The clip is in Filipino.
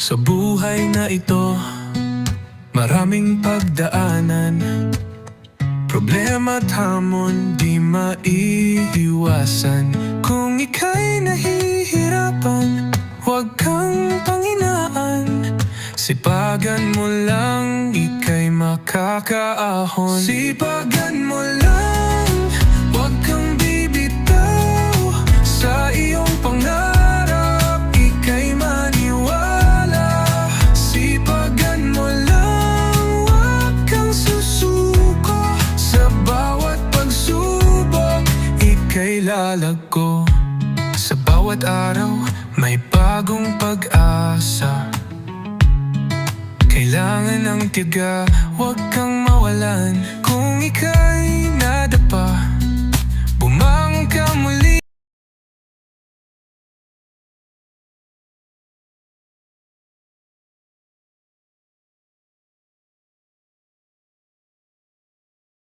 Sa buhay na ito, maraming pagdaanan, problema at hamon di maiiwasan. Kung ika'y nahihirapan, huwag kang panginaan. Sipagan mo lang, ika'y makakaahon. Sipagan mo lang, huwag kang bibitaw sa iyong pangarap, ika'y maniwala. Sipagan mo lang, huwag kang susuko. Sa bawat pagsubok, ika'y lalago. Sa bawat araw, may bagong pag-asa. Kailangan ng tiyaga, huwag kang mawalan. Kung ika'y nadapa, bumangon ka muli.